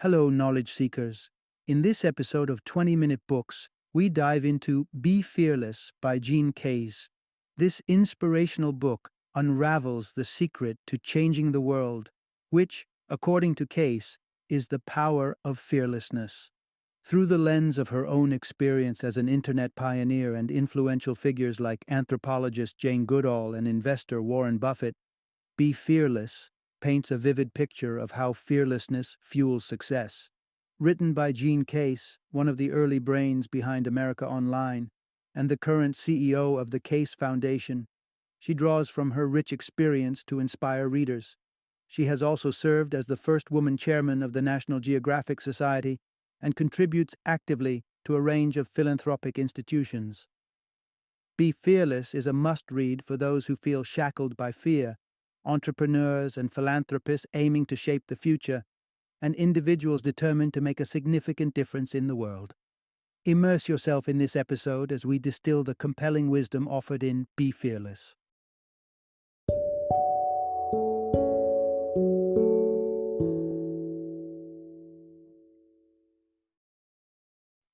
Hello, knowledge seekers. In this episode of 20-Minute Books, we dive into Be Fearless by Jean Case. This inspirational book unravels the secret to changing the world, which, according to Case, is the power of fearlessness. Through the lens of her own experience as an internet pioneer and influential figures like anthropologist Jane Goodall and investor Warren Buffett, Be Fearless paints a vivid picture of how fearlessness fuels success. Written by Jean Case, one of the early brains behind America Online, and the current CEO of the Case Foundation, she draws from her rich experience to inspire readers. She has also served as the first woman chairman of the National Geographic Society and contributes actively to a range of philanthropic institutions. Be Fearless is a must-read for those who feel shackled by fear, entrepreneurs and philanthropists aiming to shape the future, and individuals determined to make a significant difference in the world. Immerse yourself in this episode as we distill the compelling wisdom offered in Be Fearless.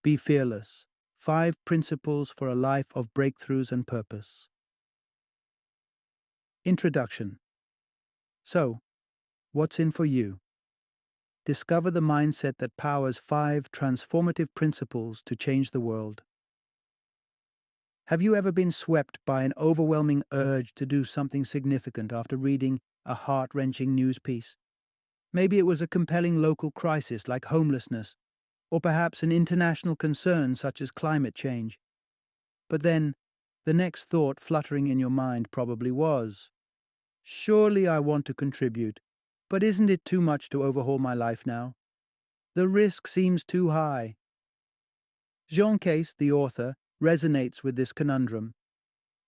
Be Fearless: 5 Principles for a Life of Breakthroughs and Purpose. Introduction. So, what's in for you? Discover the mindset that powers 5 transformative principles to change the world. Have you ever been swept by an overwhelming urge to do something significant after reading a heart-wrenching news piece? Maybe it was a compelling local crisis like homelessness, or perhaps an international concern such as climate change. But then, the next thought fluttering in your mind probably was, surely I want to contribute, but isn't it too much to overhaul my life now? The risk seems too high. Jean Case, the author, resonates with this conundrum.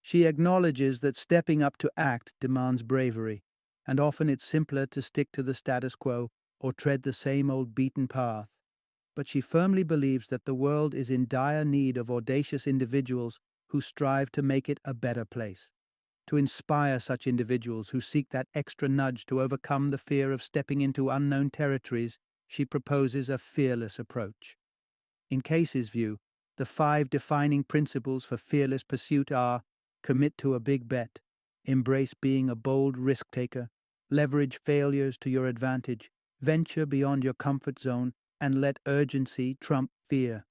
She acknowledges that stepping up to act demands bravery, and often it's simpler to stick to the status quo or tread the same old beaten path. But she firmly believes that the world is in dire need of audacious individuals who strive to make it a better place. To inspire such individuals who seek that extra nudge to overcome the fear of stepping into unknown territories, she proposes a fearless approach. In Case's view, the 5 defining principles for fearless pursuit are: commit to a big bet, embrace being a bold risk-taker, leverage failures to your advantage, venture beyond your comfort zone, and let urgency trump fear.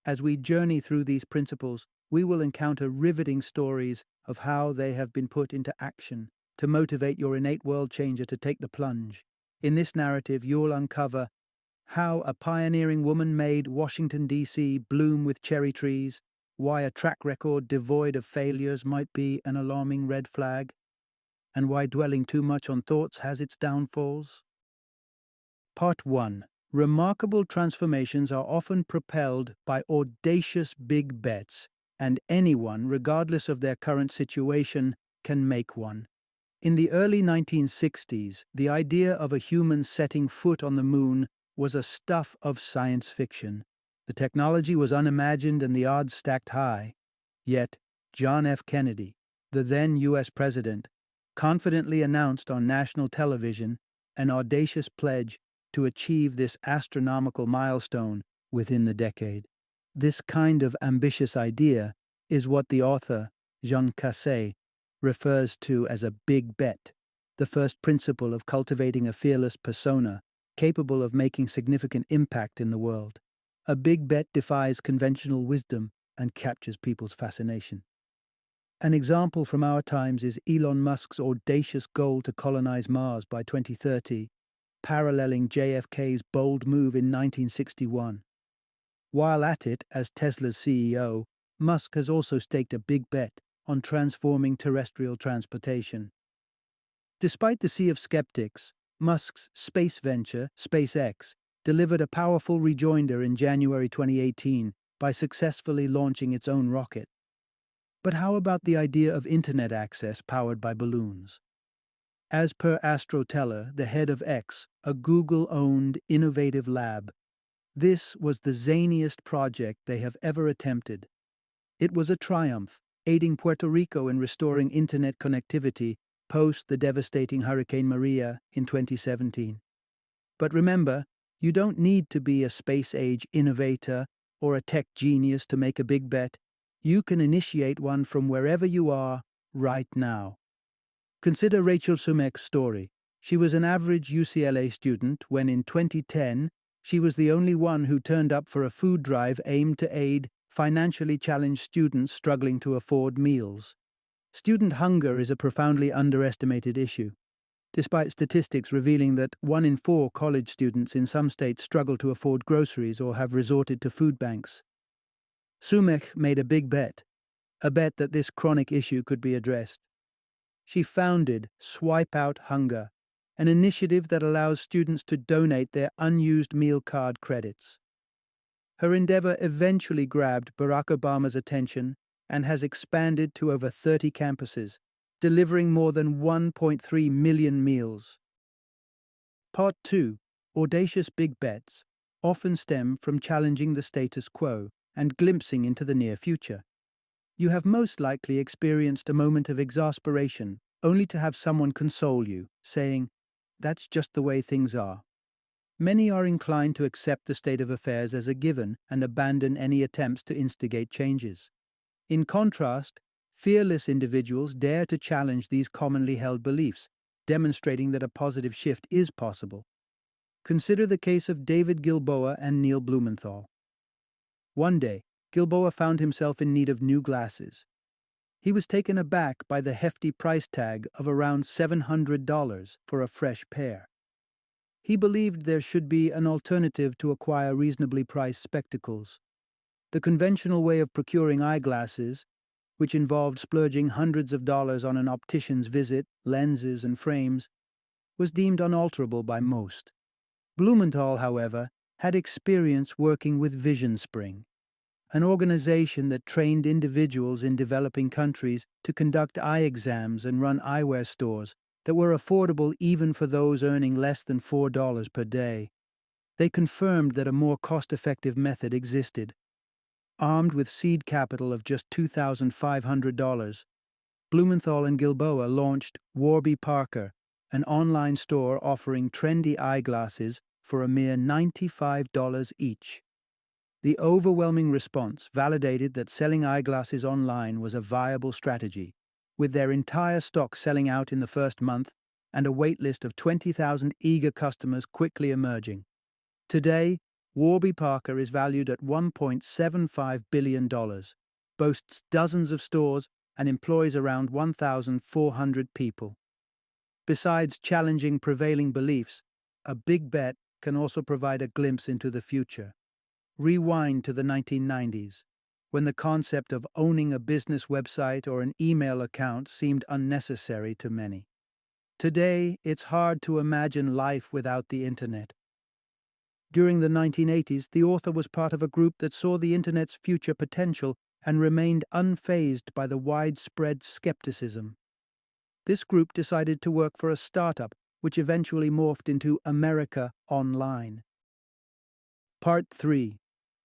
As we journey through these principles, we will encounter riveting stories of how they have been put into action to motivate your innate world changer to take the plunge. In this narrative, you'll uncover how a pioneering woman made Washington, D.C. bloom with cherry trees, why a track record devoid of failures might be an alarming red flag, and why dwelling too much on thoughts has its downfalls. Part 1. Remarkable transformations are often propelled by audacious big bets, and anyone, regardless of their current situation, can make one. In the early 1960s, the idea of a human setting foot on the moon was a stuff of science fiction. The technology was unimagined and the odds stacked high. Yet, John F. Kennedy, the then U.S. president, confidently announced on national television an audacious pledge to achieve this astronomical milestone within the decade. This kind of ambitious idea is what the author, Jean Case, refers to as a big bet, the first principle of cultivating a fearless persona capable of making significant impact in the world. A big bet defies conventional wisdom and captures people's fascination. An example from our times is Elon Musk's audacious goal to colonize Mars by 2030, paralleling JFK's bold move in 1961. While at it as Tesla's CEO, Musk has also staked a big bet on transforming terrestrial transportation. Despite the sea of skeptics, Musk's space venture, SpaceX, delivered a powerful rejoinder in January 2018 by successfully launching its own rocket. But how about the idea of internet access powered by balloons? As per Astro Teller, the head of X, a Google-owned innovative lab, this was the zaniest project they have ever attempted. It was a triumph, aiding Puerto Rico in restoring internet connectivity post the devastating Hurricane Maria in 2017. But remember, You don't need to be a space-age innovator or a tech genius to make a big bet. You can initiate one from wherever you are right now. Consider Rachel Sumek's story. She was an average UCLA student when in 2010, she was the only one who turned up for a food drive aimed to aid financially challenged students struggling to afford meals. Student hunger is a profoundly underestimated issue, despite statistics revealing that 1 in 4 college students in some states struggle to afford groceries or have resorted to food banks. Sumek made a bet that this chronic issue could be addressed. She founded Swipe Out Hunger, an initiative that allows students to donate their unused meal card credits. Her endeavor eventually grabbed Barack Obama's attention and has expanded to over 30 campuses, delivering more than 1.3 million meals. Part 2. Audacious big bets often stem from challenging the status quo and glimpsing into the near future. You have most likely experienced a moment of exasperation, only to have someone console you, saying, "That's just the way things are." Many are inclined to accept the state of affairs as a given and abandon any attempts to instigate changes. In contrast, fearless individuals dare to challenge these commonly held beliefs, demonstrating that a positive shift is possible. Consider the case of David Gilboa and Neil Blumenthal. One day, Gilboa found himself in need of new glasses. He was taken aback by the hefty price tag of around $700 for a fresh pair. He believed there should be an alternative to acquire reasonably priced spectacles. The conventional way of procuring eyeglasses, which involved splurging hundreds of dollars on an optician's visit, lenses, and frames, was deemed unalterable by most. Blumenthal, however, had experience working with Vision Spring, an organization that trained individuals in developing countries to conduct eye exams and run eyewear stores that were affordable even for those earning less than $4 per day. They confirmed that a more cost-effective method existed. Armed with seed capital of just $2,500, Blumenthal and Gilboa launched Warby Parker, an online store offering trendy eyeglasses for a mere $95 each. The overwhelming response validated that selling eyeglasses online was a viable strategy, with their entire stock selling out in the first month and a waitlist of 20,000 eager customers quickly emerging. Today, Warby Parker is valued at $1.75 billion, boasts dozens of stores, and employs around 1,400 people. Besides challenging prevailing beliefs, a big bet can also provide a glimpse into the future. Rewind to the 1990s, when the concept of owning a business website or an email account seemed unnecessary to many. Today, it's hard to imagine life without the internet. During the 1980s, the author was part of a group that saw the internet's future potential and remained unfazed by the widespread skepticism. This group decided to work for a startup, which eventually morphed into America Online. Part 3.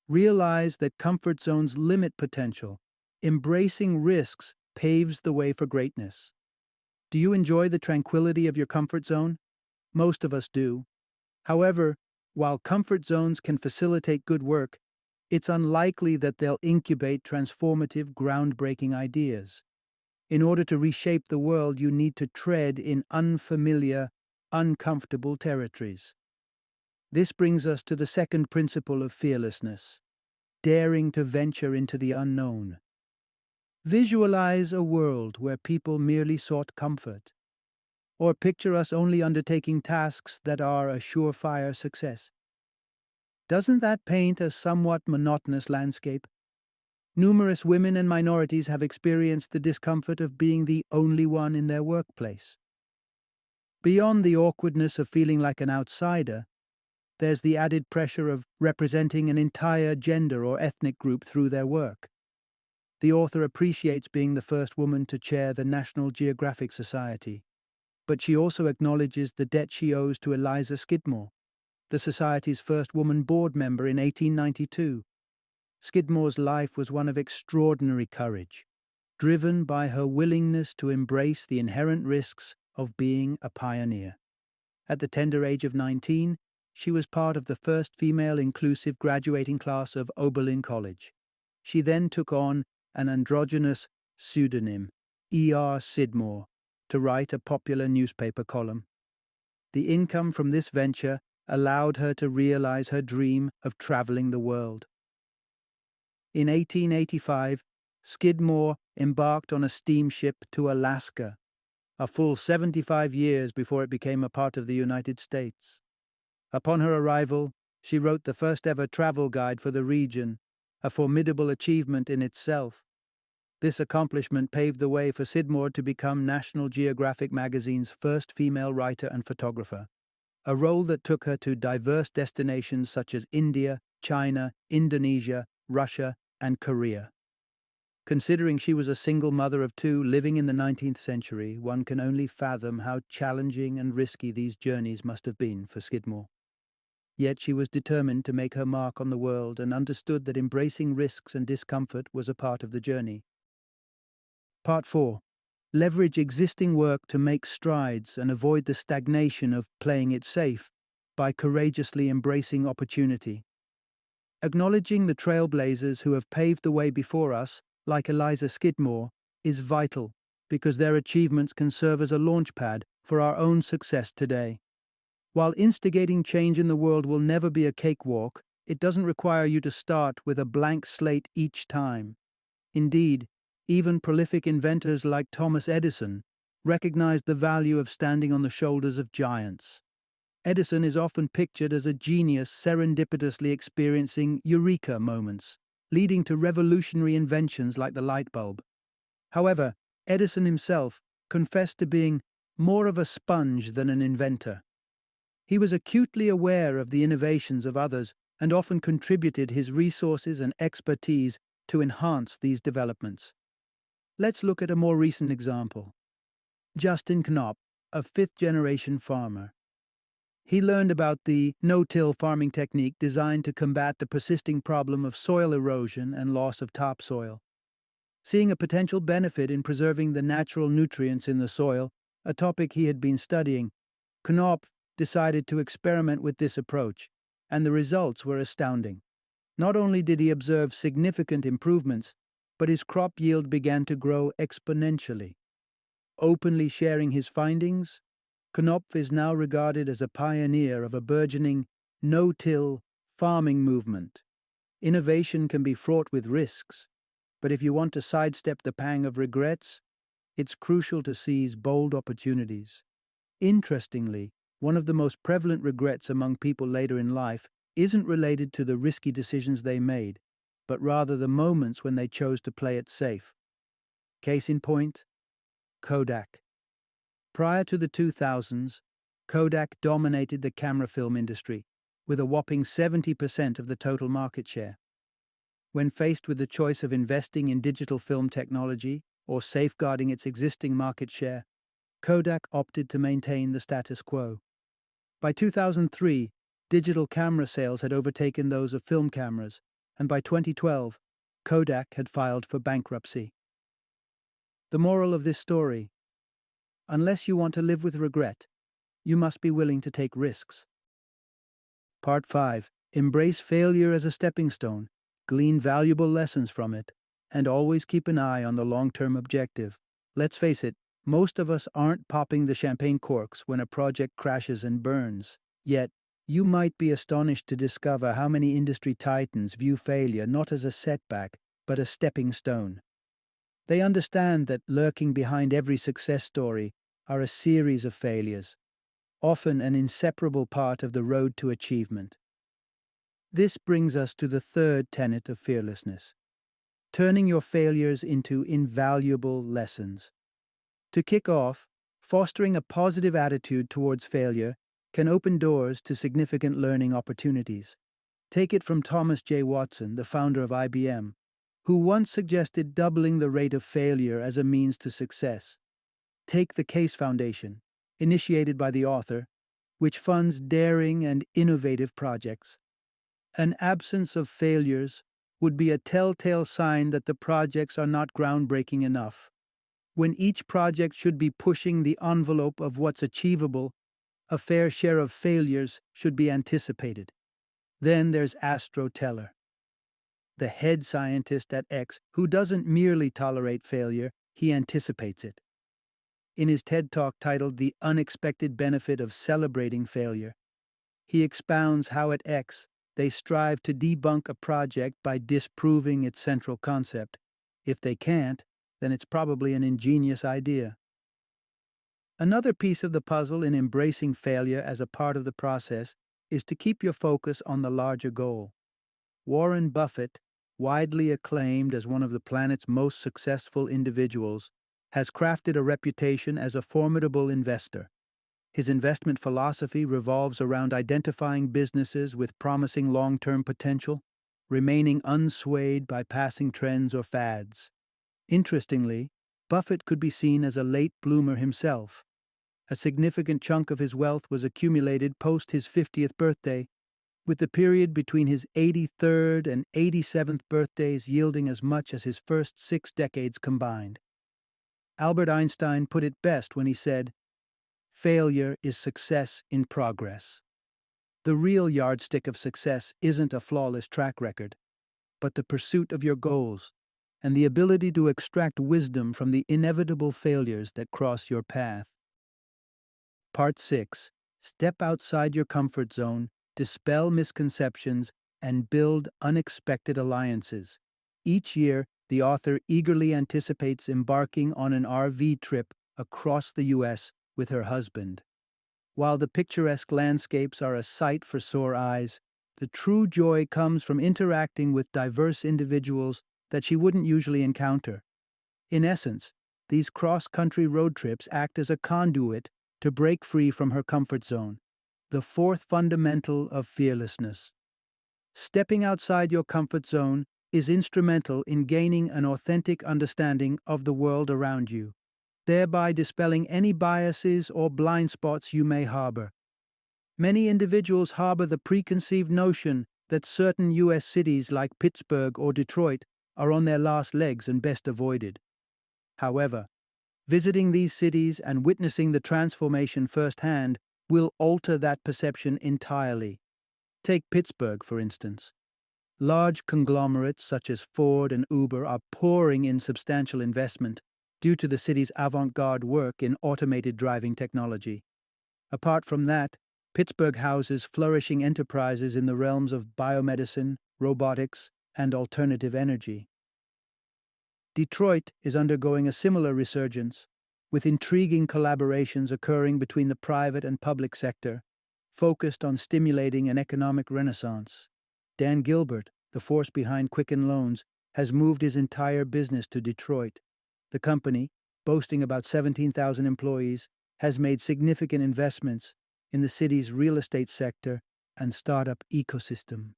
Realize that comfort zones limit potential. Embracing risks paves the way for greatness. Do you enjoy the tranquility of your comfort zone? Most of us do. However, while comfort zones can facilitate good work, it's unlikely that they'll incubate transformative, groundbreaking ideas. In order to reshape the world, you need to tread in unfamiliar, uncomfortable territories. This brings us to the second principle of fearlessness: daring to venture into the unknown. Visualize a world where people merely sought comfort, or picture us only undertaking tasks that are a surefire success. Doesn't that paint a somewhat monotonous landscape? Numerous women and minorities have experienced the discomfort of being the only one in their workplace. Beyond the awkwardness of feeling like an outsider, there's the added pressure of representing an entire gender or ethnic group through their work. The author appreciates being the first woman to chair the National Geographic Society, but she also acknowledges the debt she owes to Eliza Skidmore, the Society's first woman board member in 1892. Skidmore's life was one of extraordinary courage, driven by her willingness to embrace the inherent risks of being a pioneer. At the tender age of 19, she was part of the first female-inclusive graduating class of Oberlin College. She then took on an androgynous pseudonym, E.R. Sidmore, to write a popular newspaper column. The income from this venture allowed her to realize her dream of traveling the world. In 1885, Skidmore embarked on a steamship to Alaska, a full 75 years before it became a part of the United States. Upon her arrival, she wrote the first ever travel guide for the region, a formidable achievement in itself. This accomplishment paved the way for Sidmore to become National Geographic magazine's first female writer and photographer, a role that took her to diverse destinations such as India, China, Indonesia, Russia, and Korea. Considering she was a single mother of two living in the 19th century, one can only fathom how challenging and risky these journeys must have been for Skidmore. Yet she was determined to make her mark on the world and understood that embracing risks and discomfort was a part of the journey. Part 4. Leverage existing work to make strides and avoid the stagnation of playing it safe by courageously embracing opportunity. Acknowledging the trailblazers who have paved the way before us, like Eliza Skidmore, is vital because their achievements can serve as a launchpad for our own success today. While instigating change in the world will never be a cakewalk, it doesn't require you to start with a blank slate each time. Indeed, even prolific inventors like Thomas Edison recognized the value of standing on the shoulders of giants. Edison is often pictured as a genius serendipitously experiencing eureka moments, leading to revolutionary inventions like the light bulb. However, Edison himself confessed to being more of a sponge than an inventor. He was acutely aware of the innovations of others and often contributed his resources and expertise to enhance these developments. Let's look at a more recent example. Justin Knopp, a fifth-generation farmer. He learned about the no-till farming technique designed to combat the persisting problem of soil erosion and loss of topsoil. Seeing a potential benefit in preserving the natural nutrients in the soil, a topic he had been studying, Knopp decided to experiment with this approach, and the results were astounding. Not only did he observe significant improvements, but his crop yield began to grow exponentially. Openly sharing his findings, Knopf is now regarded as a pioneer of a burgeoning no-till farming movement. Innovation can be fraught with risks, but if you want to sidestep the pang of regrets, it's crucial to seize bold opportunities. Interestingly, one of the most prevalent regrets among people later in life isn't related to the risky decisions they made, but rather the moments when they chose to play it safe. Case in point, Kodak. Prior to the 2000s, Kodak dominated the camera film industry, with a whopping 70% of the total market share. When faced with the choice of investing in digital film technology or safeguarding its existing market share, Kodak opted to maintain the status quo. By 2003, digital camera sales had overtaken those of film cameras, and by 2012, Kodak had filed for bankruptcy. The moral of this story: unless you want to live with regret, you must be willing to take risks. Part 5. Embrace failure as a stepping stone, glean valuable lessons from it, and always keep an eye on the long-term objective. Let's face it, most of us aren't popping the champagne corks when a project crashes and burns. Yet, you might be astonished to discover how many industry titans view failure not as a setback, but a stepping stone. They understand that lurking behind every success story are a series of failures, often an inseparable part of the road to achievement. This brings us to the third tenet of fearlessness: turning your failures into invaluable lessons. To kick off, fostering a positive attitude towards failure can open doors to significant learning opportunities. Take it from Thomas J. Watson, the founder of IBM, who once suggested doubling the rate of failure as a means to success. Take the Case Foundation, initiated by the author, which funds daring and innovative projects. An absence of failures would be a telltale sign that the projects are not groundbreaking enough. When each project should be pushing the envelope of what's achievable, A fair share of failures should be anticipated. Then there's Astro Teller, the head scientist at X, who doesn't merely tolerate failure, he anticipates it. In his TED Talk titled The Unexpected Benefit of Celebrating Failure, he expounds how at X they strive to debunk a project by disproving its central concept. If they can't, then it's probably an ingenious idea. Another piece of the puzzle in embracing failure as a part of the process is to keep your focus on the larger goal. Warren Buffett, widely acclaimed as one of the planet's most successful individuals, has crafted a reputation as a formidable investor. His investment philosophy revolves around identifying businesses with promising long-term potential, remaining unswayed by passing trends or fads. Interestingly, Buffett could be seen as a late bloomer himself. A significant chunk of his wealth was accumulated post his 50th birthday, with the period between his 83rd and 87th birthdays yielding as much as his first 6 decades combined. Albert Einstein put it best when he said, "Failure is success in progress." The real yardstick of success isn't a flawless track record, but the pursuit of your goals and the ability to extract wisdom from the inevitable failures that cross your path. Part 6. Step outside your comfort zone, dispel misconceptions, and build unexpected alliances. Each year, the author eagerly anticipates embarking on an RV trip across the U.S. with her husband. While the picturesque landscapes are a sight for sore eyes, the true joy comes from interacting with diverse individuals that she wouldn't usually encounter. In essence, these cross-country road trips act as a conduit to break free from her comfort zone, the fourth fundamental of fearlessness. Stepping outside your comfort zone is instrumental in gaining an authentic understanding of the world around you, thereby dispelling any biases or blind spots you may harbor. Many individuals harbor the preconceived notion that certain U.S. cities like Pittsburgh or Detroit are on their last legs and best avoided. However, visiting these cities and witnessing the transformation firsthand will alter that perception entirely. Take Pittsburgh, for instance. Large conglomerates such as Ford and Uber are pouring in substantial investment due to the city's avant-garde work in automated driving technology. Apart from that, Pittsburgh houses flourishing enterprises in the realms of biomedicine, robotics, and alternative energy. Detroit is undergoing a similar resurgence, with intriguing collaborations occurring between the private and public sector, focused on stimulating an economic renaissance. Dan Gilbert, the force behind Quicken Loans, has moved his entire business to Detroit. The company, boasting about 17,000 employees, has made significant investments in the city's real estate sector and startup ecosystem.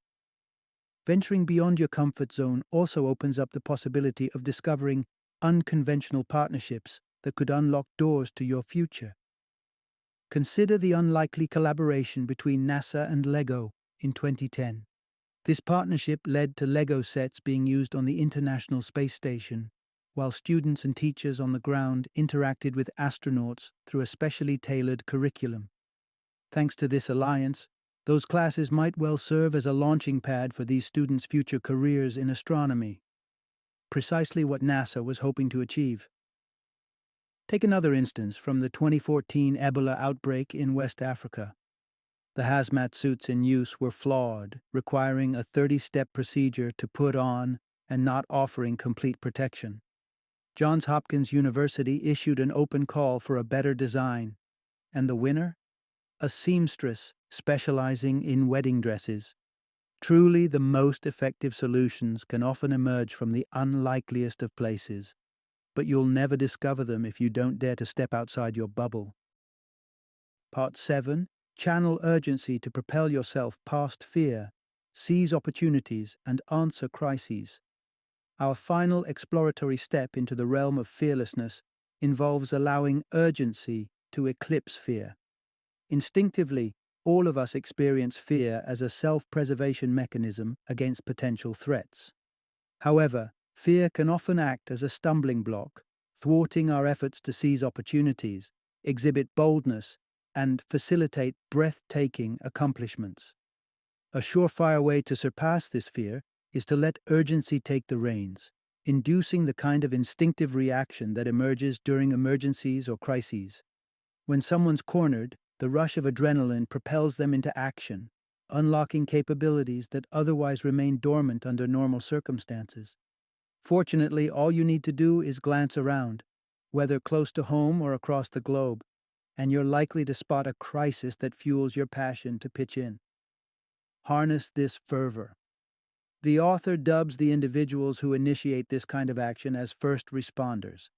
Venturing beyond your comfort zone also opens up the possibility of discovering unconventional partnerships that could unlock doors to your future. Consider the unlikely collaboration between NASA and Lego in 2010. This partnership led to Lego sets being used on the International Space Station, while students and teachers on the ground interacted with astronauts through a specially tailored curriculum. Thanks to this alliance, those classes might well serve as a launching pad for these students' future careers in astronomy. Precisely what NASA was hoping to achieve. Take another instance from the 2014 Ebola outbreak in West Africa. The hazmat suits in use were flawed, requiring a 30-step procedure to put on and not offering complete protection. Johns Hopkins University issued an open call for a better design, and the winner? A seamstress specializing in wedding dresses. Truly, the most effective solutions can often emerge from the unlikeliest of places, but you'll never discover them if you don't dare to step outside your bubble. Part 7. Channel urgency to propel yourself past fear, seize opportunities, and answer crises. Our final exploratory step into the realm of fearlessness involves allowing urgency to eclipse fear. Instinctively, all of us experience fear as a self-preservation mechanism against potential threats. However, fear can often act as a stumbling block, thwarting our efforts to seize opportunities, exhibit boldness, and facilitate breathtaking accomplishments. A surefire way to surpass this fear is to let urgency take the reins, inducing the kind of instinctive reaction that emerges during emergencies or crises. When someone's cornered, the rush of adrenaline propels them into action, unlocking capabilities that otherwise remain dormant under normal circumstances. Fortunately, all you need to do is glance around, whether close to home or across the globe, and you're likely to spot a crisis that fuels your passion to pitch in. Harness this fervor. The author dubs the individuals who initiate this kind of action as first responders,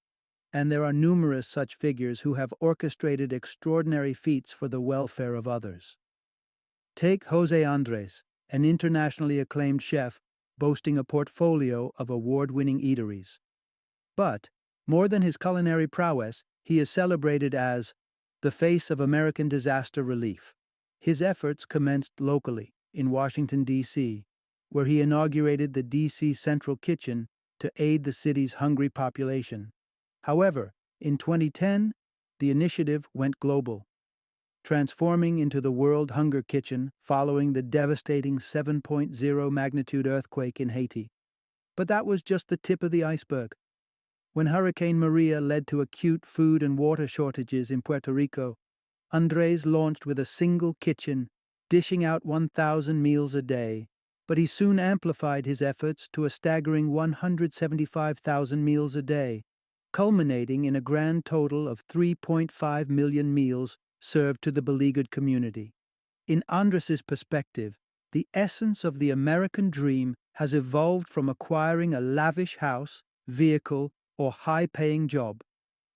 and there are numerous such figures who have orchestrated extraordinary feats for the welfare of others. Take Jose Andres, an internationally acclaimed chef boasting a portfolio of award-winning eateries. But, more than his culinary prowess, he is celebrated as the face of American disaster relief. His efforts commenced locally, in Washington, D.C., where he inaugurated the D.C. Central Kitchen to aid the city's hungry population. However, in 2010, the initiative went global, transforming into the World Hunger Kitchen following the devastating 7.0 magnitude earthquake in Haiti. But that was just the tip of the iceberg. When Hurricane Maria led to acute food and water shortages in Puerto Rico, Andres launched with a single kitchen, dishing out 1,000 meals a day, but he soon amplified his efforts to a staggering 175,000 meals a day, culminating in a grand total of 3.5 million meals served to the beleaguered community. In Andres's perspective, the essence of the American dream has evolved from acquiring a lavish house, vehicle, or high-paying job.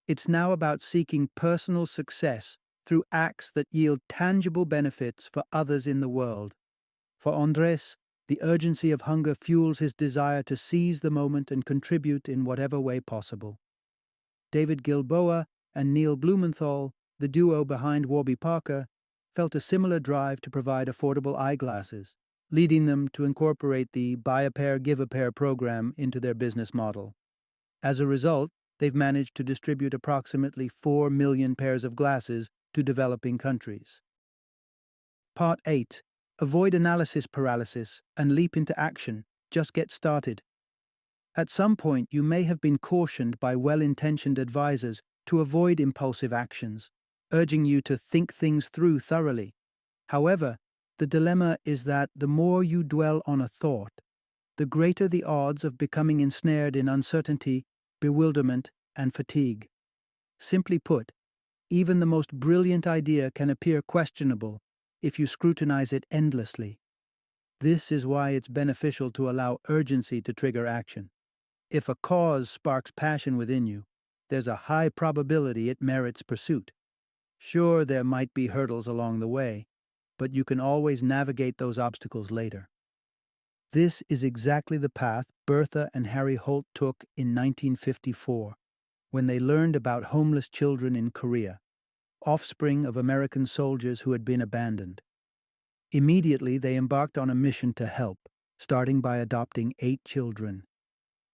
It's now about seeking personal success through acts that yield tangible benefits for others in the world. For Andres, the urgency of hunger fuels his desire to seize the moment and contribute in whatever way possible. David Gilboa and Neil Blumenthal, the duo behind Warby Parker, felt a similar drive to provide affordable eyeglasses, leading them to incorporate the Buy a Pair, Give a Pair program into their business model. As a result, they've managed to distribute approximately 4 million pairs of glasses to developing countries. Part 8. Avoid analysis paralysis and leap into action. Just get started. At some point, you may have been cautioned by well-intentioned advisors to avoid impulsive actions, urging you to think things through thoroughly. However, the dilemma is that the more you dwell on a thought, the greater the odds of becoming ensnared in uncertainty, bewilderment, and fatigue. Simply put, even the most brilliant idea can appear questionable if you scrutinize it endlessly. This is why it's beneficial to allow urgency to trigger action. If a cause sparks passion within you, there's a high probability it merits pursuit. Sure, there might be hurdles along the way, but you can always navigate those obstacles later. This is exactly the path Bertha and Harry Holt took in 1954, when they learned about homeless children in Korea, offspring of American soldiers who had been abandoned. Immediately, they embarked on a mission to help, starting by adopting 8 children.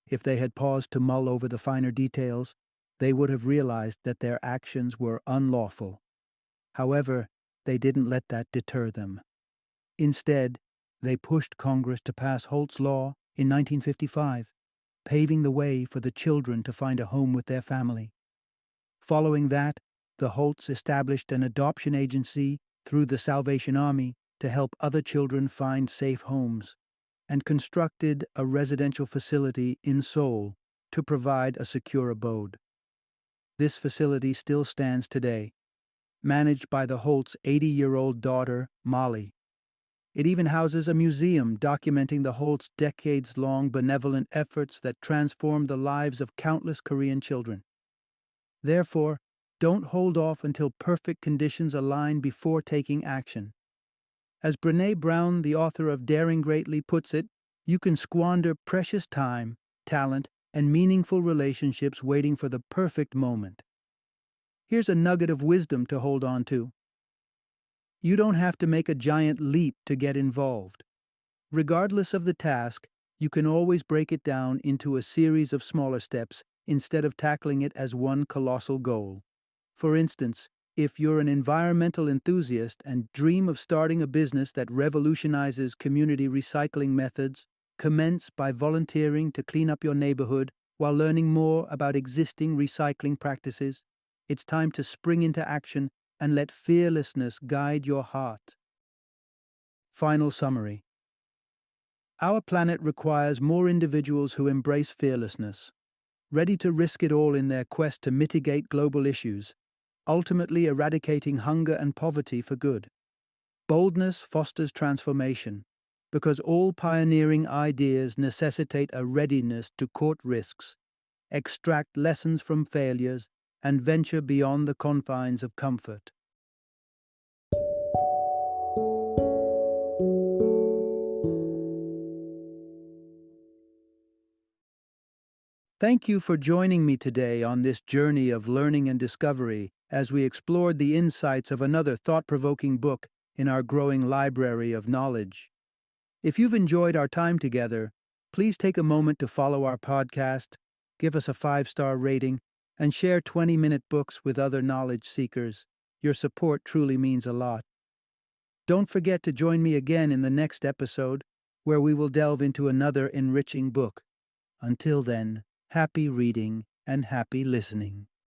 If they had paused to mull over the finer details, they would have realized that their actions were unlawful. However, they didn't let that deter them. Instead, they pushed Congress to pass Holt's Law in 1955, paving the way for the children to find a home with their family. Following that, the Holts established an adoption agency through the Salvation Army to help other children find safe homes, and constructed a residential facility in Seoul to provide a secure abode. This facility still stands today, managed by the Holts' 80-year-old daughter, Molly. It even houses a museum documenting the Holts' decades-long benevolent efforts that transformed the lives of countless Korean children. Therefore, don't hold off until perfect conditions align before taking action. As Brené Brown, the author of Daring Greatly, puts it, you can squander precious time, talent, and meaningful relationships waiting for the perfect moment. Here's a nugget of wisdom to hold on to. You don't have to make a giant leap to get involved. Regardless of the task, you can always break it down into a series of smaller steps instead of tackling it as one colossal goal. For instance, If you're an environmental enthusiast and dream of starting a business that revolutionizes community recycling methods, commence by volunteering to clean up your neighborhood while learning more about existing recycling practices. It's time to spring into action and let fearlessness guide your heart. Final summary. Our planet requires more individuals who embrace fearlessness, ready to risk it all in their quest to mitigate global issues, ultimately eradicating hunger and poverty for good. Boldness fosters transformation, because all pioneering ideas necessitate a readiness to court risks, extract lessons from failures, and venture beyond the confines of comfort. Thank you for joining me today on this journey of learning and discovery as we explored the insights of another thought-provoking book in our growing library of knowledge. If you've enjoyed our time together, please take a moment to follow our podcast, give us a 5-star rating, and share 20-minute books with other knowledge seekers. Your support truly means a lot. Don't forget to join me again in the next episode, where we will delve into another enriching book. Until then, happy reading and happy listening.